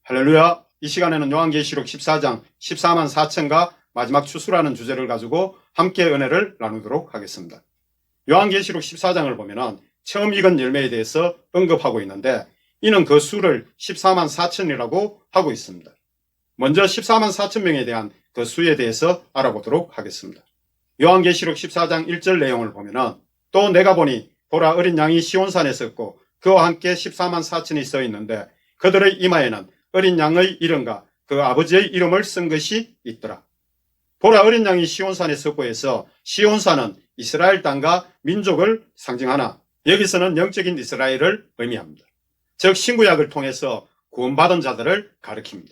할렐루야. 이 시간에는 요한계시록 14장 14만 4천과 마지막 추수라는 주제를 가지고 함께 은혜를 나누도록 하겠습니다. 요한계시록 14장을 보면은 처음 익은 열매에 대해서 언급하고 있는데 이는 그 수를 14만 4천이라고 하고 있습니다. 먼저 14만 4천 명에 대한 그 수에 대해서 알아보도록 하겠습니다. 요한계시록 14장 1절 내용을 보면은 또 내가 보니 보라 어린 양이 시온산에 섰고 그와 함께 14만 4천이 서 있는데 그들의 이마에는 어린 양의 이름과 그 아버지의 이름을 쓴 것이 있더라. 보라 어린 양이 시온산에 섰고 해서 시온산은 이스라엘 땅과 민족을 상징하나 여기서는 영적인 이스라엘을 의미합니다. 즉 신구약을 통해서 구원받은 자들을 가리킵니다.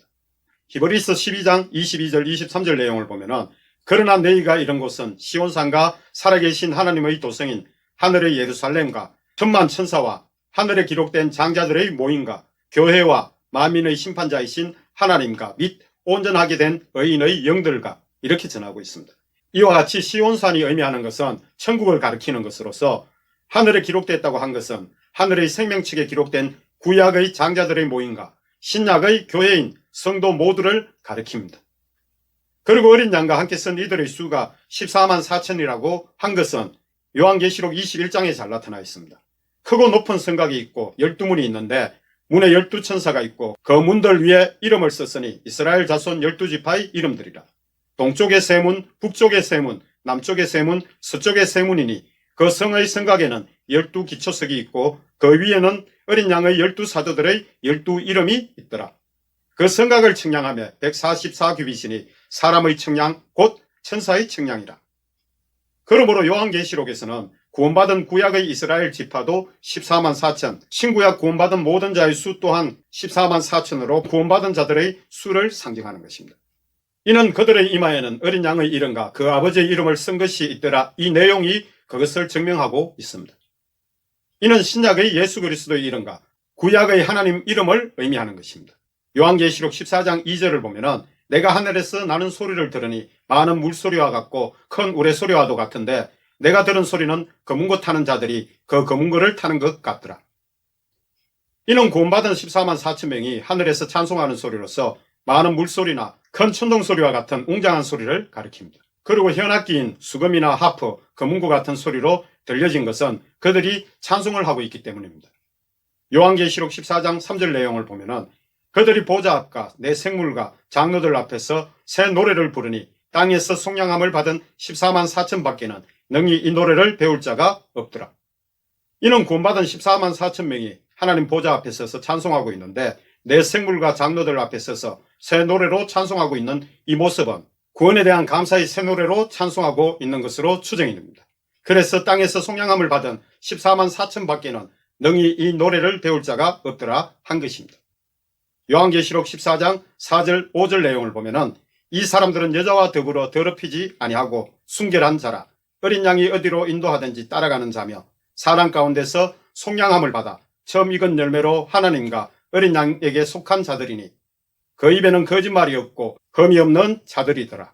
히브리서 12장 22절 23절 내용을 보면은 그러나 너희가 이런 곳은 시온산과 살아계신 하나님의 도성인 하늘의 예루살렘과 천만 천사와 하늘에 기록된 장자들의 모임과 교회와 만민의 심판자이신 하나님과 및 온전하게 된 의인의 영들과 이렇게 전하고 있습니다. 이와 같이 시온산이 의미하는 것은 천국을 가리키는 것으로서 하늘에 기록됐다고 한 것은 하늘의 생명책에 기록된 구약의 장자들의 모임과 신약의 교회인 성도 모두를 가리킵니다. 그리고 어린 양과 함께 선 이들의 수가 14만 4천이라고 한 것은 요한계시록 21장에 잘 나타나 있습니다. 크고 높은 성곽이 있고 12문이 있는데 문에 12천사가 있고 그 문들 위에 이름을 썼으니 이스라엘 자손 12지파의 이름들이라. 동쪽의 세 문, 북쪽의 세 문, 남쪽의 세 문, 서쪽의 세 문이니 그 성의 성곽에는 12기초석이 있고 그 위에는 어린 양의 12사도들의 12이름이 있더라. 그 성곽을 측량하며 144규빗이니 사람의 측량 곧 천사의 측량이라. 그러므로 요한계시록에서는 구원받은 구약의 이스라엘 지파도 14만 4천, 신구약 구원받은 모든 자의 수 또한 14만 4천으로 구원받은 자들의 수를 상징하는 것입니다. 이는 그들의 이마에는 어린 양의 이름과 그 아버지의 이름을 쓴 것이 있더라. 이 내용이 그것을 증명하고 있습니다. 이는 신약의 예수 그리스도의 이름과 구약의 하나님 이름을 의미하는 것입니다. 요한계시록 14장 2절을 보면은 내가 하늘에서 나는 소리를 들으니 많은 물소리와 같고 큰 우레소리와도 같은데 내가 들은 소리는 검은고 타는 자들이 그 검은고를 타는 것 같더라. 이는 구원받은 14만 4천 명이 하늘에서 찬송하는 소리로서 많은 물소리나 큰 천둥소리와 같은 웅장한 소리를 가리킵니다. 그리고 현악기인 수금이나 하프, 검은고 같은 소리로 들려진 것은 그들이 찬송을 하고 있기 때문입니다. 요한계시록 14장 3절 내용을 보면은 그들이 보좌 앞과 내 생물과 장로들 앞에서 새 노래를 부르니 땅에서 속량함을 받은 14만 4천 밖에는 능히 이 노래를 배울 자가 없더라. 이는 구원받은 14만 4천 명이 하나님 보좌 앞에 서서 찬송하고 있는데 내 생물과 장로들 앞에 서서 새 노래로 찬송하고 있는 이 모습은 구원에 대한 감사의 새 노래로 찬송하고 있는 것으로 추정이 됩니다. 그래서 땅에서 속량함을 받은 14만 4천 밖에는 능히 이 노래를 배울 자가 없더라 한 것입니다. 요한계시록 14장 4절 5절 내용을 보면은 이 사람들은 여자와 더불어 더럽히지 아니하고 순결한 자라. 어린 양이 어디로 인도하든지 따라가는 자며 사람 가운데서 속량함을 받아 처음 익은 열매로 하나님과 어린 양에게 속한 자들이니 그 입에는 거짓말이 없고 흠이 없는 자들이더라.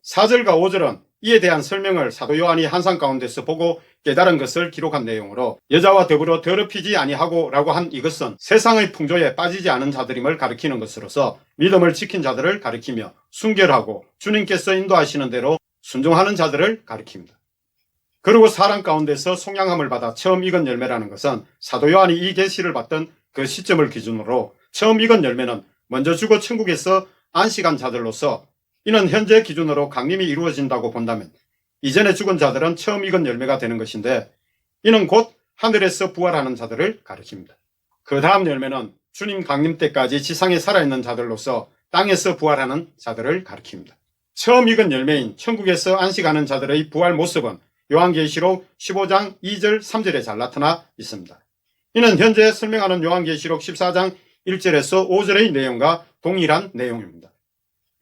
4절과 5절은 이에 대한 설명을 사도 요한이 환상 가운데서 보고 깨달은 것을 기록한 내용으로 여자와 더불어 더럽히지 아니하고 라고 한 이것은 세상의 풍조에 빠지지 않은 자들임을 가리키는 것으로서 믿음을 지킨 자들을 가리키며 순결하고 주님께서 인도하시는 대로 순종하는 자들을 가리킵니다. 그리고 사람 가운데서 속량함을 받아 처음 익은 열매라는 것은 사도 요한이 이 계시를 받던 그 시점을 기준으로 처음 익은 열매는 먼저 죽어 천국에서 안식한 자들로서 이는 현재 기준으로 강림이 이루어진다고 본다면 이전에 죽은 자들은 처음 익은 열매가 되는 것인데 이는 곧 하늘에서 부활하는 자들을 가리킵니다. 그 다음 열매는 주님 강림 때까지 지상에 살아있는 자들로서 땅에서 부활하는 자들을 가리킵니다. 처음 익은 열매인 천국에서 안식하는 자들의 부활 모습은 요한계시록 15장 2절 3절에 잘 나타나 있습니다. 이는 현재 설명하는 요한계시록 14장 1절에서 5절의 내용과 동일한 내용입니다.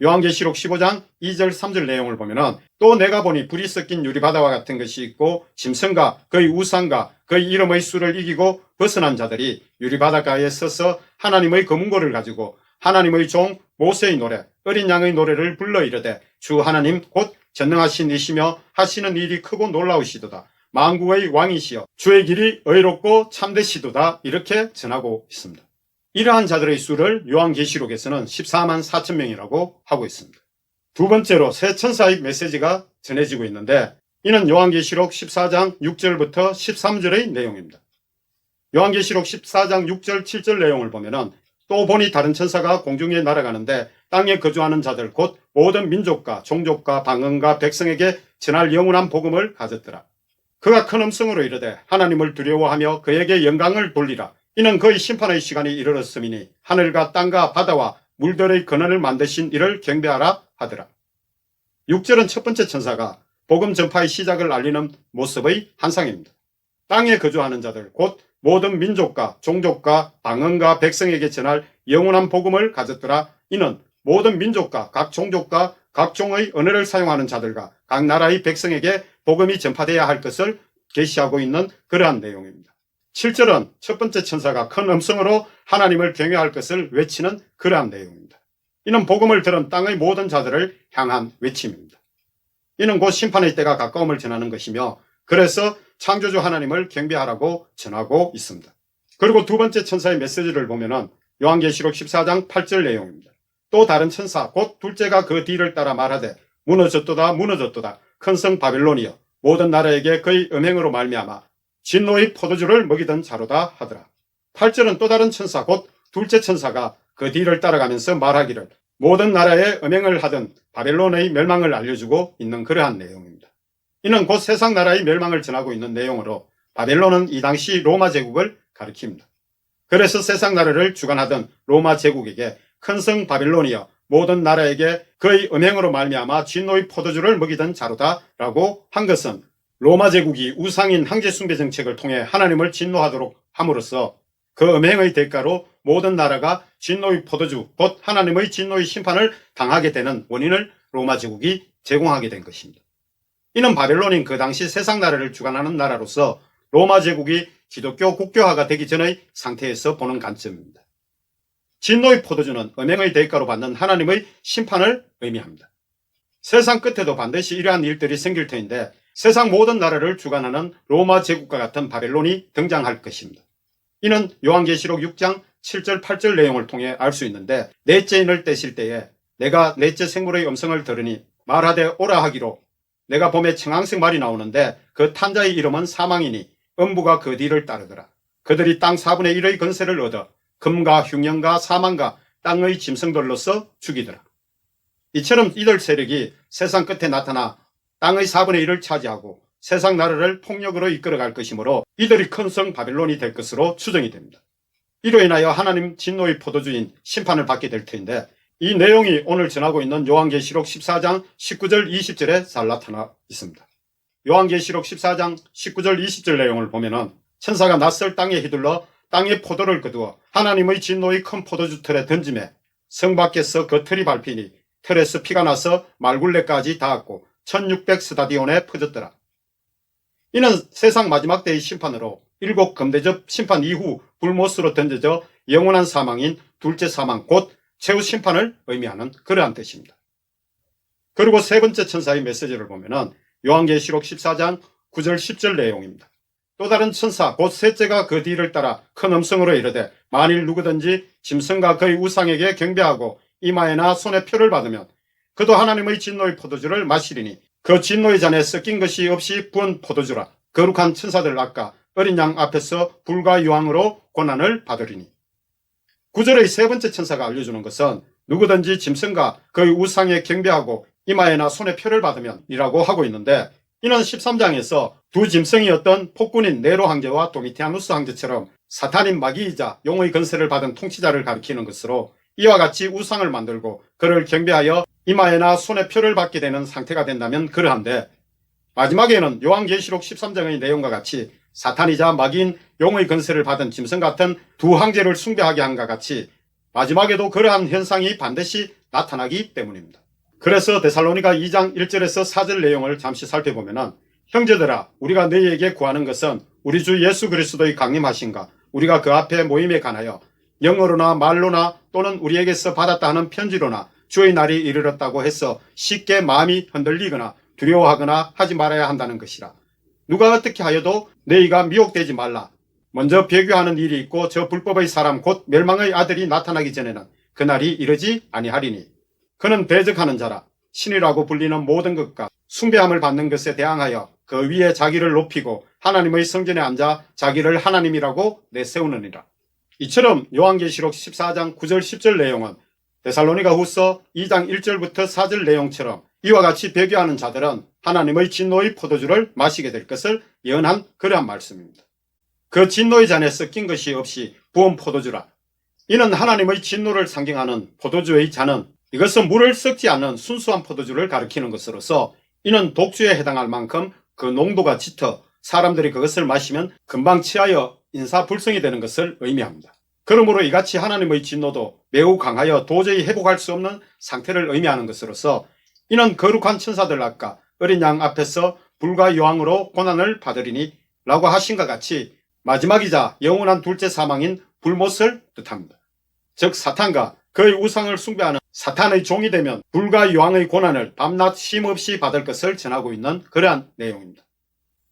요한계시록 15장 2절 3절 내용을 보면은 또 내가 보니 불이 섞인 유리바다와 같은 것이 있고 짐승과 그의 우상과 그의 이름의 수를 이기고 벗어난 자들이 유리바닷가에 서서 하나님의 검은고를 가지고 하나님의 종 모세의 노래 어린 양의 노래를 불러 이르되 주 하나님 곧 전능하신 이시며 하시는 일이 크고 놀라우시도다. 만국의 왕이시여 주의 길이 의롭고 참되시도다. 이렇게 전하고 있습니다. 이러한 자들의 수를 요한계시록에서는 14만 4천 명이라고 하고 있습니다. 두 번째로 새 천사의 메시지가 전해지고 있는데 이는 요한계시록 14장 6절부터 13절의 내용입니다. 요한계시록 14장 6절 7절 내용을 보면은 또 보니 다른 천사가 공중에 날아가는데 땅에 거주하는 자들 곧 모든 민족과 종족과 방언과 백성에게 전할 영원한 복음을 가졌더라. 그가 큰 음성으로 이르되 하나님을 두려워하며 그에게 영광을 돌리라. 이는 그의 심판의 시간이 이르렀음이니 하늘과 땅과 바다와 물들의 근원을 만드신 이를 경배하라 하더라. 6절은 첫 번째 천사가 복음 전파의 시작을 알리는 모습의 한상입니다. 땅에 거주하는 자들 곧 모든 민족과 종족과 방언과 백성에게 전할 영원한 복음을 가졌더라. 이는 모든 민족과 각 종족과 각 종의 언어를 사용하는 자들과 각 나라의 백성에게 복음이 전파되어야 할 것을 계시하고 있는 그러한 내용입니다. 7절은 첫 번째 천사가 큰 음성으로 하나님을 경외할 것을 외치는 그러한 내용입니다. 이는 복음을 들은 땅의 모든 자들을 향한 외침입니다. 이는 곧 심판의 때가 가까움을 전하는 것이며 그래서 창조주 하나님을 경배하라고 전하고 있습니다. 그리고 두 번째 천사의 메시지를 보면은 요한계시록 14장 8절 내용입니다. 또 다른 천사 곧 둘째가 그 뒤를 따라 말하되 무너졌도다 무너졌도다 큰 성 바벨론이여 모든 나라에게 그의 음행으로 말미암아 진노의 포도주를 먹이던 자로다 하더라. 8절은 또 다른 천사 곧 둘째 천사가 그 뒤를 따라가면서 말하기를 모든 나라에 음행을 하던 바벨론의 멸망을 알려주고 있는 그러한 내용입니다. 이는 곧 세상 나라의 멸망을 전하고 있는 내용으로 바벨론은 이 당시 로마 제국을 가리킵니다. 그래서 세상 나라를 주관하던 로마 제국에게 큰 성 바벨론이여 모든 나라에게 그의 음행으로 말미암아 진노의 포도주를 먹이던 자로다 라고 한 것은 로마 제국이 우상인 황제 숭배 정책을 통해 하나님을 진노하도록 함으로써 그 음행의 대가로 모든 나라가 진노의 포도주 곧 하나님의 진노의 심판을 당하게 되는 원인을 로마 제국이 제공하게 된 것입니다. 이는 바벨론인 그 당시 세상 나라를 주관하는 나라로서 로마 제국이 기독교 국교화가 되기 전의 상태에서 보는 관점입니다. 진노의 포도주는 음행의 대가로 받는 하나님의 심판을 의미합니다. 세상 끝에도 반드시 이러한 일들이 생길 터인데 세상 모든 나라를 주관하는 로마 제국과 같은 바벨론이 등장할 것입니다. 이는 요한계시록 6장 7절 8절 내용을 통해 알 수 있는데 넷째 인을 떼실 때에 내가 넷째 생물의 음성을 들으니 말하되 오라 하기로 내가 봄에 청황색 말이 나오는데 그 탄자의 이름은 사망이니 음부가 그 뒤를 따르더라. 그들이 땅 4분의 1의 건세를 얻어 금과 흉년과 사망과 땅의 짐승들로서 죽이더라. 이처럼 이들 세력이 세상 끝에 나타나 땅의 4분의 1을 차지하고 세상 나라를 폭력으로 이끌어갈 것이므로 이들이 큰 성 바벨론이 될 것으로 추정이 됩니다. 이로 인하여 하나님 진노의 포도주인 심판을 받게 될 터인데 이 내용이 오늘 전하고 있는 요한계시록 14장 19절 20절에 잘 나타나 있습니다. 요한계시록 14장 19절 20절 내용을 보면은 천사가 낯설 땅에 휘둘러 땅에 포도를 거두어 하나님의 진노의 큰 포도주 틀에 던짐에 성 밖에서 그 틀이 밟히니 틀에서 피가 나서 말굴레까지 닿았고 1600 스타디온에 퍼졌더라. 이는 세상 마지막 때의 심판으로 일곱 금대접 심판 이후 불못으로 던져져 영원한 사망인 둘째 사망 곧 최후 심판을 의미하는 그러한 뜻입니다. 그리고 세 번째 천사의 메시지를 보면은 요한계시록 14장 9절 10절 내용입니다. 또 다른 천사 곧 셋째가 그 뒤를 따라 큰 음성으로 이르되 만일 누구든지 짐승과 그의 우상에게 경배하고 이마에나 손에 표를 받으면 그도 하나님의 진노의 포도주를 마시리니 그 진노의 잔에 섞인 것이 없이 부은 포도주라. 거룩한 천사들 아까 어린 양 앞에서 불과 유황으로 고난을 받으리니. 9절의 세 번째 천사가 알려주는 것은 누구든지 짐승과 그의 우상에 경배하고 이마에나 손에 표를 받으면 이라고 하고 있는데 이는 13장에서 두 짐승이었던 폭군인 네로 황제와 도미티아누스 황제처럼 사탄인 마귀이자 용의 건세를 받은 통치자를 가리키는 것으로 이와 같이 우상을 만들고 그를 경배하여 이마에나 손에 표를 받게 되는 상태가 된다면 그러한데 마지막에는 요한계시록 13장의 내용과 같이 사탄이자 마귀인 용의 건세를 받은 짐승 같은 두 황제를 숭배하게 한과 같이 마지막에도 그러한 현상이 반드시 나타나기 때문입니다. 그래서 데살로니가 2장 1절에서 4절 내용을 잠시 살펴보면 형제들아 우리가 너희에게 구하는 것은 우리 주 예수 그리스도의 강림하신가 우리가 그 앞에 모임에 관하여 영어로나 말로나 또는 우리에게서 받았다 하는 편지로나 주의 날이 이르렀다고 해서 쉽게 마음이 흔들리거나 두려워하거나 하지 말아야 한다는 것이라. 누가 어떻게 하여도 너희가 미혹되지 말라. 먼저 배교하는 일이 있고 저 불법의 사람 곧 멸망의 아들이 나타나기 전에는 그날이 이르지 아니하리니 그는 대적하는 자라 신이라고 불리는 모든 것과 숭배함을 받는 것에 대항하여 그 위에 자기를 높이고 하나님의 성전에 앉아 자기를 하나님이라고 내세우느니라. 이처럼 요한계시록 14장 9절 10절 내용은 데살로니가 후서 2장 1절부터 4절 내용처럼 이와 같이 배교하는 자들은 하나님의 진노의 포도주를 마시게 될 것을 예언한 그러한 말씀입니다. 그 진노의 잔에 섞인 것이 없이 부은 포도주라. 이는 하나님의 진노를 상징하는 포도주의 잔은 이것은 물을 섞지 않는 순수한 포도주를 가리키는 것으로서 이는 독주에 해당할 만큼 그 농도가 짙어 사람들이 그것을 마시면 금방 취하여 인사불성이 되는 것을 의미합니다. 그러므로 이같이 하나님의 진노도 매우 강하여 도저히 회복할 수 없는 상태를 의미하는 것으로서 이는 거룩한 천사들 앞과 어린 양 앞에서 불과 여왕으로 고난을 받으리니 라고 하신 것 같이 마지막이자 영원한 둘째 사망인 불못을 뜻합니다. 즉 사탄과 그의 우상을 숭배하는 사탄의 종이 되면 불과 여왕의 고난을 밤낮 쉼없이 받을 것을 전하고 있는 그러한 내용입니다.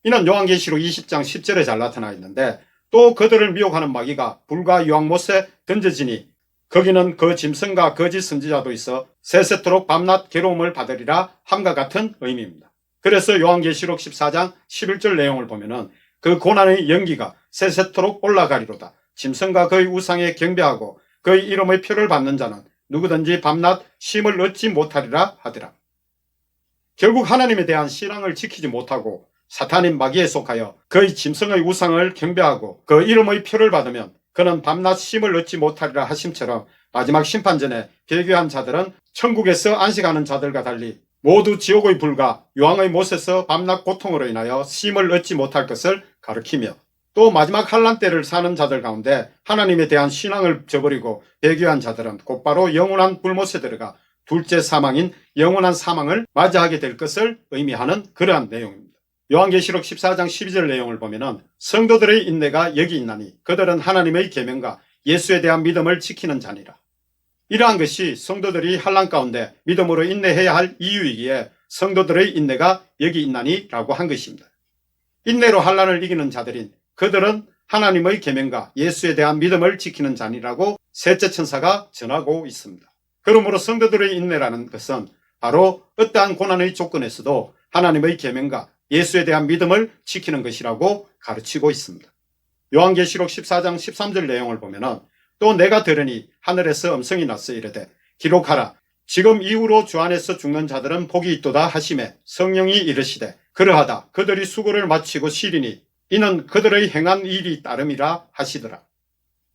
이는 요한계시록 20장 10절에 잘 나타나 있는데 또 그들을 미혹하는 마귀가 불과 여왕못에 던져지니 거기는 그 짐승과 거짓 선지자도 있어 세세토록 밤낮 괴로움을 받으리라 함과 같은 의미입니다. 그래서 요한계시록 14장 11절 내용을 보면은 그 고난의 연기가 세세토록 올라가리로다. 짐승과 그의 우상에 경배하고 그의 이름의 표를 받는 자는 누구든지 밤낮 쉼을 얻지 못하리라 하더라. 결국 하나님에 대한 신앙을 지키지 못하고 사탄인 마귀에 속하여 그의 짐승의 우상을 경배하고 그 이름의 표를 받으면 그는 밤낮 쉼을 얻지 못하리라 하심처럼 마지막 심판 전에 배교한 자들은 천국에서 안식하는 자들과 달리 모두 지옥의 불과 여왕의 못에서 밤낮 고통으로 인하여 쉼을 얻지 못할 것을 가리키며 또 마지막 환난 때를 사는 자들 가운데 하나님에 대한 신앙을 저버리고 배교한 자들은 곧바로 영원한 불못에 들어가 둘째 사망인 영원한 사망을 맞이하게 될 것을 의미하는 그러한 내용입니다. 요한계시록 14장 12절 내용을 보면은 성도들의 인내가 여기 있나니 그들은 하나님의 계명과 예수에 대한 믿음을 지키는 자니라. 이러한 것이 성도들이 환난 가운데 믿음으로 인내해야 할 이유이기에 성도들의 인내가 여기 있나니 라고 한 것입니다. 인내로 환난을 이기는 자들인 그들은 하나님의 계명과 예수에 대한 믿음을 지키는 자니라고 셋째 천사가 전하고 있습니다. 그러므로 성도들의 인내라는 것은 바로 어떠한 고난의 조건에서도 하나님의 계명과 예수에 대한 믿음을 지키는 것이라고 가르치고 있습니다. 요한계시록 14장 13절 내용을 보면은 또 내가 들으니 하늘에서 음성이 났어 이르되 기록하라. 지금 이후로 주 안에서 죽는 자들은 복이 있도다 하시매 성령이 이르시되 그러하다. 그들이 수고를 마치고 쉬리니 이는 그들의 행한 일이 따름이라 하시더라.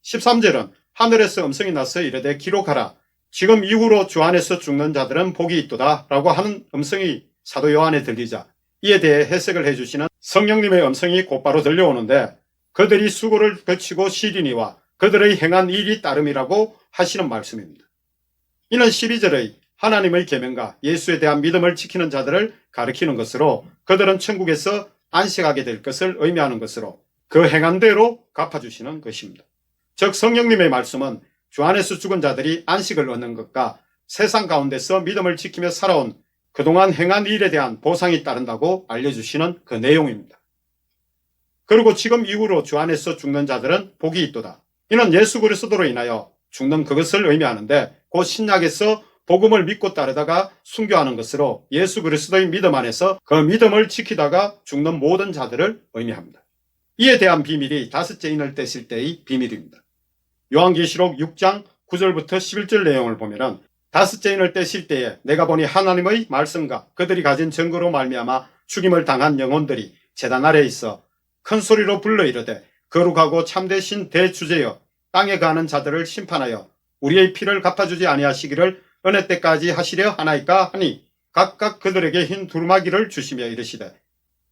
13절은 하늘에서 음성이 났어 이르되 기록하라. 지금 이후로 주 안에서 죽는 자들은 복이 있도다 라고 하는 음성이 사도 요한에 들리자 이에 대해 해석을 해주시는 성령님의 음성이 곧바로 들려오는데 그들이 수고를 거치고 쉬리니와 그들의 행한 일이 따름이라고 하시는 말씀입니다. 이는 12절의 하나님의 계명과 예수에 대한 믿음을 지키는 자들을 가리키는 것으로 그들은 천국에서 안식하게 될 것을 의미하는 것으로 그 행한 대로 갚아주시는 것입니다. 즉 성령님의 말씀은 주 안에서 죽은 자들이 안식을 얻는 것과 세상 가운데서 믿음을 지키며 살아온 그동안 행한 일에 대한 보상이 따른다고 알려주시는 그 내용입니다. 그리고 지금 이후로 주 안에서 죽는 자들은 복이 있도다. 이는 예수 그리스도로 인하여 죽는 그것을 의미하는데 곧 신약에서 복음을 믿고 따르다가 순교하는 것으로 예수 그리스도의 믿음 안에서 그 믿음을 지키다가 죽는 모든 자들을 의미합니다. 이에 대한 비밀이 다섯째 인을 떼실 때의 비밀입니다. 요한계시록 6장 9절부터 11절 내용을 보면은 다섯째 인을 떼실 때에 내가 보니 하나님의 말씀과 그들이 가진 증거로 말미암아 죽임을 당한 영혼들이 제단 아래에 있어 큰 소리로 불러 이르되 거룩하고 참되신 대주제여 땅에 가는 자들을 심판하여 우리의 피를 갚아주지 아니하시기를 어느 때까지 하시려 하나이까 하니 각각 그들에게 흰 두루마기를 주시며 이르시되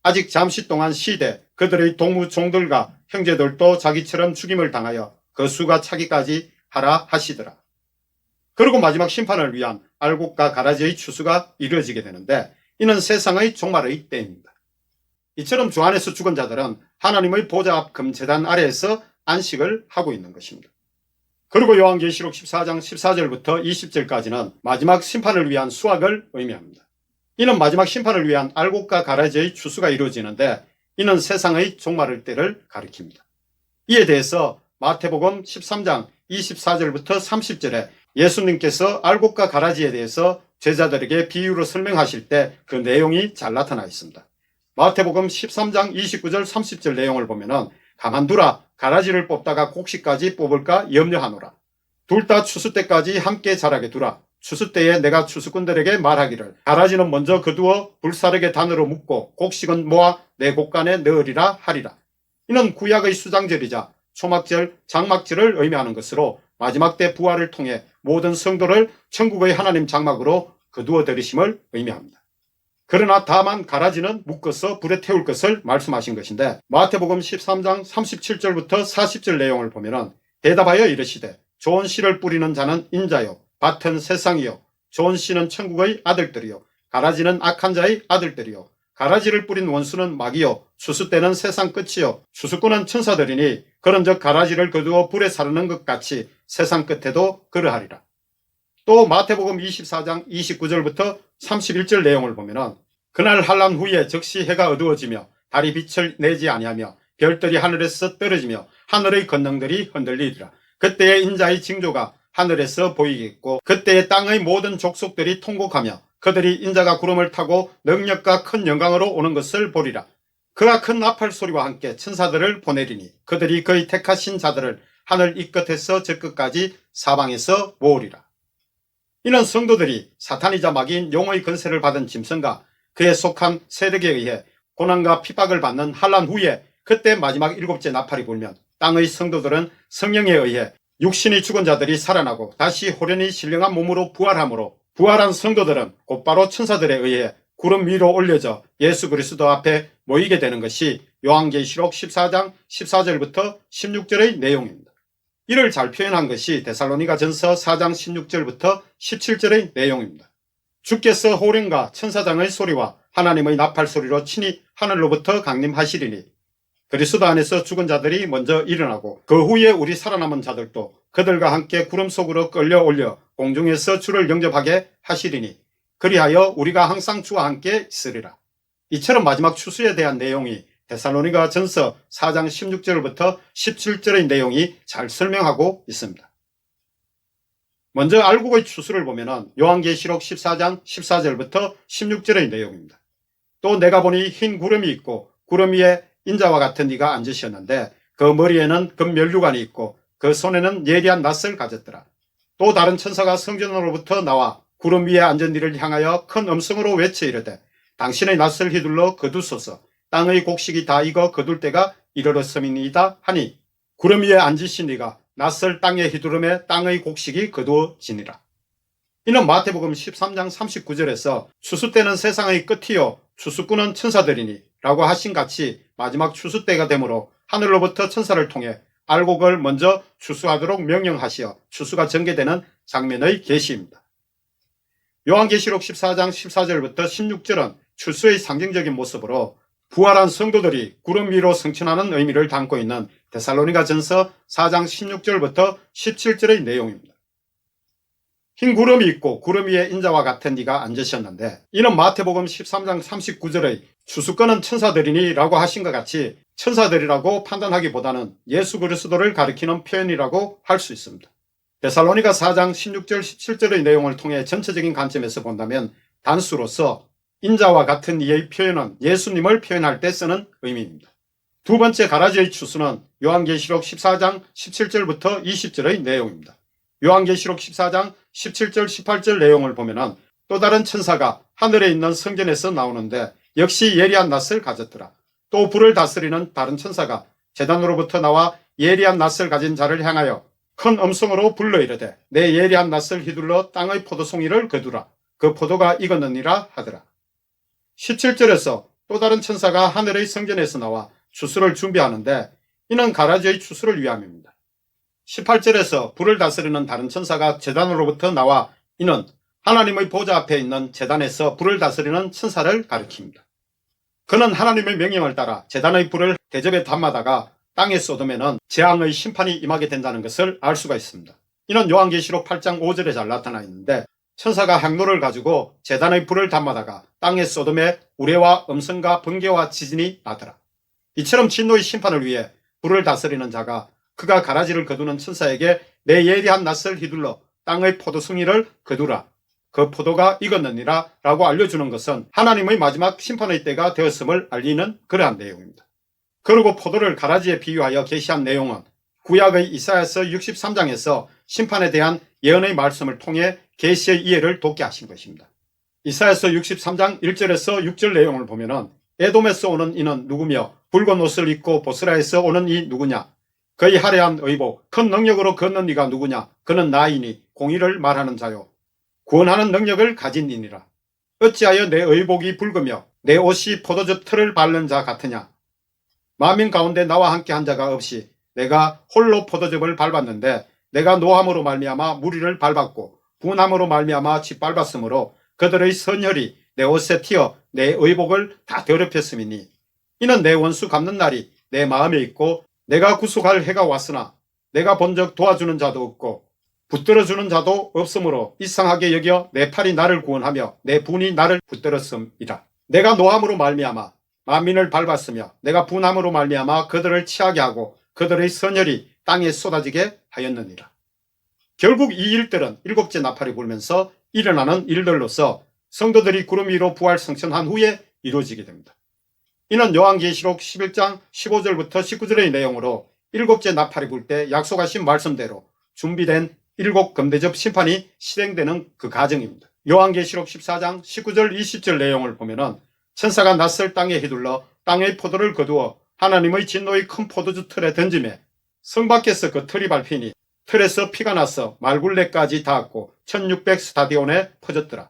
아직 잠시 동안 쉬되 그들의 동무 종들과 형제들도 자기처럼 죽임을 당하여 그 수가 차기까지 하라 하시더라. 그리고 마지막 심판을 위한 알곡과 가라지의 추수가 이루어지게 되는데 이는 세상의 종말의 때입니다. 이처럼 주 안에서 죽은 자들은 하나님의 보좌 앞 금제단 아래에서 안식을 하고 있는 것입니다. 그리고 요한계시록 14장 14절부터 20절까지는 마지막 심판을 위한 수확을 의미합니다. 이는 마지막 심판을 위한 알곡과 가라지의 추수가 이루어지는데 이는 세상의 종말의 때를 가리킵니다. 이에 대해서 마태복음 13장 24절부터 30절에 예수님께서 알곡과 가라지에 대해서 제자들에게 비유로 설명하실 때 그 내용이 잘 나타나 있습니다. 마태복음 13장 29절 30절 내용을 보면은 가만두라 가라지를 뽑다가 곡식까지 뽑을까 염려하노라. 둘 다 추수 때까지 함께 자라게 두라. 추수 때에 내가 추수꾼들에게 말하기를 가라지는 먼저 거두어 불사르게 단으로 묶고 곡식은 모아 내 곡간에 넣으리라 하리라. 이는 구약의 수장절이자 초막절, 장막절을 의미하는 것으로 마지막 때 부활을 통해 모든 성도를 천국의 하나님 장막으로 거두어 들이심을 의미합니다. 그러나 다만 가라지는 묶어서 불에 태울 것을 말씀하신 것인데 마태복음 13장 37절부터 40절 내용을 보면 대답하여 이르시되 좋은 씨를 뿌리는 자는 인자요 밭은 세상이요 좋은 씨는 천국의 아들들이요 가라지는 악한 자의 아들들이요 가라지를 뿌린 원수는 마귀요 추수 때는 세상 끝이요 추수꾼은 천사들이니 그런즉 가라지를 거두어 불에 사르는 것 같이 세상 끝에도 그러하리라. 또 마태복음 24장 29절부터 31절 내용을 보면 그날 한란 후에 즉시 해가 어두워지며 달이 빛을 내지 아니하며 별들이 하늘에서 떨어지며 하늘의 권능들이 흔들리리라. 그때의 인자의 징조가 하늘에서 보이겠고 그때의 땅의 모든 족속들이 통곡하며 그들이 인자가 구름을 타고 능력과 큰 영광으로 오는 것을 보리라. 그가 큰 나팔 소리와 함께 천사들을 보내리니 그들이 그의 택하신 자들을 하늘 이 끝에서 저 끝까지 사방에서 모으리라. 이는 성도들이 사탄이자 마귀인 용의 권세를 받은 짐승과 그에 속한 세력에 의해 고난과 핍박을 받는 한란 후에 그때 마지막 일곱째 나팔이 불면 땅의 성도들은 성령에 의해 육신이 죽은 자들이 살아나고 다시 호련히 신령한 몸으로 부활하므로 부활한 성도들은 곧바로 천사들에 의해 구름 위로 올려져 예수 그리스도 앞에 모이게 되는 것이 요한계시록 14장 14절부터 16절의 내용입니다. 이를 잘 표현한 것이 데살로니가전서 4장 16절부터 17절의 내용입니다. 주께서 호령과 천사장의 소리와 하나님의 나팔 소리로 친히 하늘로부터 강림하시리니 그리스도 안에서 죽은 자들이 먼저 일어나고 그 후에 우리 살아남은 자들도 그들과 함께 구름 속으로 끌려 올려 공중에서 주를 영접하게 하시리니 그리하여 우리가 항상 주와 함께 있으리라. 이처럼 마지막 추수에 대한 내용이 데살로니가전서 4장 16절부터 17절의 내용이 잘 설명하고 있습니다. 먼저 알곡의 추수를 보면 요한계시록 14장 14절부터 16절의 내용입니다. 또 내가 보니 흰 구름이 있고 구름 위에 인자와 같은 이가 앉으셨는데 그 머리에는 금면류관이 있고 그 손에는 예리한 낫을 가졌더라. 또 다른 천사가 성전으로부터 나와 구름 위에 앉은 이를 향하여 큰 음성으로 외쳐 이르되 당신의 낫을 휘둘러 거두소서 땅의 곡식이 다 익어 거둘 때가 이르렀음이니이다 하니 구름 위에 앉으신 이가 낫을 땅에 휘두르매 땅의 곡식이 거두어지니라. 이는 마태복음 13장 39절에서 추수 때는 세상의 끝이요 추수꾼은 천사들이니 라고 하신 같이 마지막 추수 때가 되므로 하늘로부터 천사를 통해 알곡을 먼저 추수하도록 명령하시어 추수가 전개되는 장면의 계시입니다. 요한계시록 14장 14절부터 16절은 추수의 상징적인 모습으로 부활한 성도들이 구름 위로 승천하는 의미를 담고 있는 데살로니가전서 4장 16절부터 17절의 내용입니다. 흰 구름이 있고 구름 위에 인자와 같은 이가 앉으셨는데 이는 마태복음 13장 39절의 추수꾼은 천사들이니 라고 하신 것 같이 천사들이라고 판단하기보다는 예수 그리스도를 가리키는 표현이라고 할 수 있습니다. 데살로니가 4장 16절 17절의 내용을 통해 전체적인 관점에서 본다면 단수로서 인자와 같은 이의 표현은 예수님을 표현할 때 쓰는 의미입니다. 두 번째 가라지의 추수는 요한계시록 14장 17절부터 20절의 내용입니다. 요한계시록 14장 17절 18절 내용을 보면 또 다른 천사가 하늘에 있는 성전에서 나오는데 역시 예리한 낫을 가졌더라. 또 불을 다스리는 다른 천사가 제단으로부터 나와 예리한 낫을 가진 자를 향하여 큰 음성으로 불러 이르되 내 예리한 낫을 휘둘러 땅의 포도송이를 거두라. 그 포도가 익었느니라 하더라. 17절에서 또 다른 천사가 하늘의 성전에서 나와 추수를 준비하는데 이는 가라지의 추수를 위함입니다. 18절에서 불을 다스리는 다른 천사가 제단으로부터 나와 이는 하나님의 보좌 앞에 있는 제단에서 불을 다스리는 천사를 가리킵니다. 그는 하나님의 명령을 따라 제단의 불을 대접에 담아다가 땅에 쏟으면 재앙의 심판이 임하게 된다는 것을 알 수가 있습니다. 이는 요한계시록 8장 5절에 잘 나타나 있는데 천사가 향로를 가지고 제단의 불을 담아다가 땅에 쏟음에 우레와 음성과 번개와 지진이 나더라. 이처럼 진노의 심판을 위해 불을 다스리는 자가 그가 가라지를 거두는 천사에게 내 예리한 낫을 휘둘러 땅의 포도송이를 거두라. 그 포도가 익었느니라 라고 알려주는 것은 하나님의 마지막 심판의 때가 되었음을 알리는 그러한 내용입니다. 그리고 포도를 가라지에 비유하여 계시한 내용은 구약의 이사야서 63장에서 심판에 대한 예언의 말씀을 통해 계시의 이해를 돕게 하신 것입니다. 이사야서 63장 1절에서 6절 내용을 보면은 에돔에서 오는 이는 누구며 붉은 옷을 입고 보스라에서 오는 이 누구냐? 그의 화려한 의복 큰 능력으로 걷는 이가 누구냐? 그는 나이니 공의를 말하는 자요 구원하는 능력을 가진 이니라. 어찌하여 내 의복이 붉으며 내 옷이 포도즙 틀을 밟는 자 같으냐? 만민 가운데 나와 함께 한 자가 없이 내가 홀로 포도즙을 밟았는데 내가 노함으로 말미암아 무리를 밟았고 분함으로 말미암아 짓밟았으므로 그들의 선혈이 내 옷에 튀어 내 의복을 다 더럽혔음이니 이는 내 원수 갚는 날이 내 마음에 있고 내가 구속할 해가 왔으나 내가 본적 도와주는 자도 없고 붙들어주는 자도 없으므로 이상하게 여겨 내 팔이 나를 구원하며 내 분이 나를 붙들었음이라. 내가 노함으로 말미암아 만민을 밟았으며 내가 분함으로 말미암아 그들을 취하게 하고 그들의 선혈이 땅에 쏟아지게 하였느니라. 결국 이 일들은 일곱째 나팔이 불면서 일어나는 일들로서 성도들이 구름 위로 부활 승천한 후에 이루어지게 됩니다. 이는 요한계시록 11장 15절부터 19절의 내용으로 일곱째 나팔이 불 때 약속하신 말씀대로 준비된 일곱 금대접 심판이 실행되는 그 과정입니다. 요한계시록 14장 19절 20절 내용을 보면은 천사가 낯을 땅에 휘둘러 땅의 포도를 거두어 하나님의 진노의 큰 포도주 틀에 던지매 성 밖에서 그 틀이 밟히니 틀에서 피가 나서 말굴레까지 닿았고 1600 스타디온에 퍼졌더라.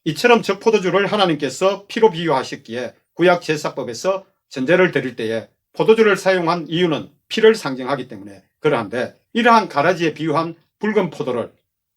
이처럼 저 포도주를 하나님께서 피로 비유하셨기에 구약 제사법에서 전제를 드릴 때에 포도주를 사용한 이유는 피를 상징하기 때문에 그러한데 이러한 가라지에 비유한 붉은 포도를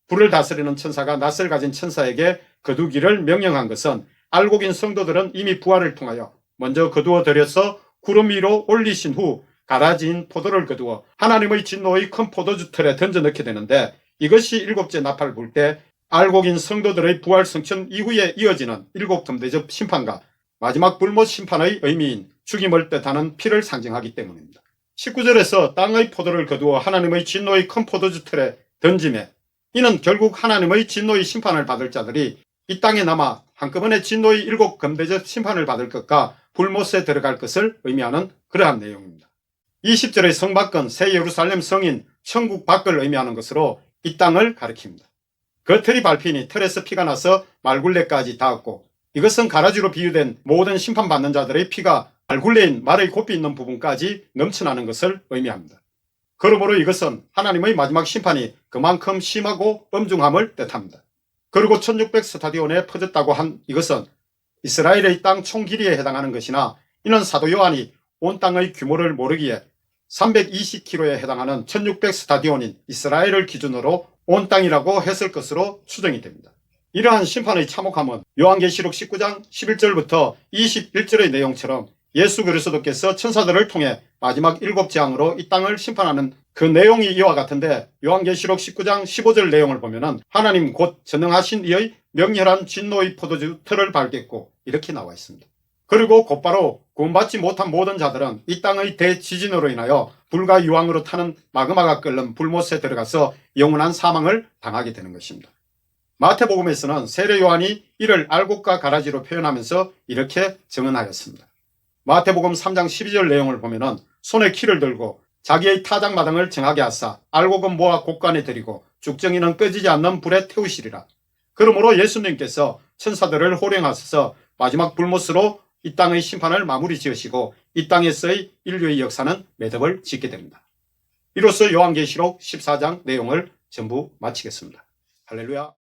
불을 다스리는 천사가 낫을 가진 천사에게 거두기를 명령한 것은 알곡인 성도들은 이미 부활을 통하여 먼저 거두어 들여서 구름 위로 올리신 후 가라지인 포도를 거두어 하나님의 진노의 큰 포도주 틀에 던져 넣게 되는데 이것이 일곱째 나팔을 불 때 알곡인 성도들의 부활 성천 이후에 이어지는 일곱 금대접 심판과 마지막 불못 심판의 의미인 죽임을 뜻하는 피를 상징하기 때문입니다. 19절에서 땅의 포도를 거두어 하나님의 진노의 큰 포도주 틀에 던짐에 이는 결국 하나님의 진노의 심판을 받을 자들이 이 땅에 남아 한꺼번에 진노의 일곱 금대접 심판을 받을 것과 불못에 들어갈 것을 의미하는 그러한 내용입니다. 20절의 성 밖은 새 예루살렘 성인 천국 밖을 의미하는 것으로 이 땅을 가리킵니다. 그 틀이 밟히니 틀에서 피가 나서 말굴레까지 닿았고 이것은 가라지로 비유된 모든 심판받는 자들의 피가 말굴레인 말의 곱이 있는 부분까지 넘쳐나는 것을 의미합니다. 그러므로 이것은 하나님의 마지막 심판이 그만큼 심하고 엄중함을 뜻합니다. 그리고 1600 스타디온에 퍼졌다고 한 이것은 이스라엘의 땅 총 길이에 해당하는 것이나 이는 사도 요한이 온 땅의 규모를 모르기에 320km에 해당하는 1600 스타디온인 이스라엘을 기준으로 온 땅이라고 했을 것으로 추정이 됩니다. 이러한 심판의 참혹함은 요한계시록 19장 11절부터 21절의 내용처럼 예수 그리스도께서 천사들을 통해 마지막 일곱 재앙으로 이 땅을 심판하는 그 내용이 이와 같은데 요한계시록 19장 15절 내용을 보면은 하나님 곧 전능하신 이의 명렬한 진노의 포도주 틀을 밟겠고 이렇게 나와 있습니다. 그리고 곧바로 구원받지 못한 모든 자들은 이 땅의 대지진으로 인하여 불과 유황으로 타는 마그마가 끓는 불못에 들어가서 영원한 사망을 당하게 되는 것입니다. 마태복음에서는 세례 요한이 이를 알곡과 가라지로 표현하면서 이렇게 증언하였습니다. 마태복음 3장 12절 내용을 보면은 손에 키를 들고 자기의 타작마당을 정하게 하사 알곡은 모아 곡간에 들이고 죽정이는 꺼지지 않는 불에 태우시리라. 그러므로 예수님께서 천사들을 호령하셔서 마지막 불못으로 이 땅의 심판을 마무리 지으시고 이 땅에서의 인류의 역사는 매듭을 짓게 됩니다. 이로써 요한계시록 14장 내용을 전부 마치겠습니다. 할렐루야.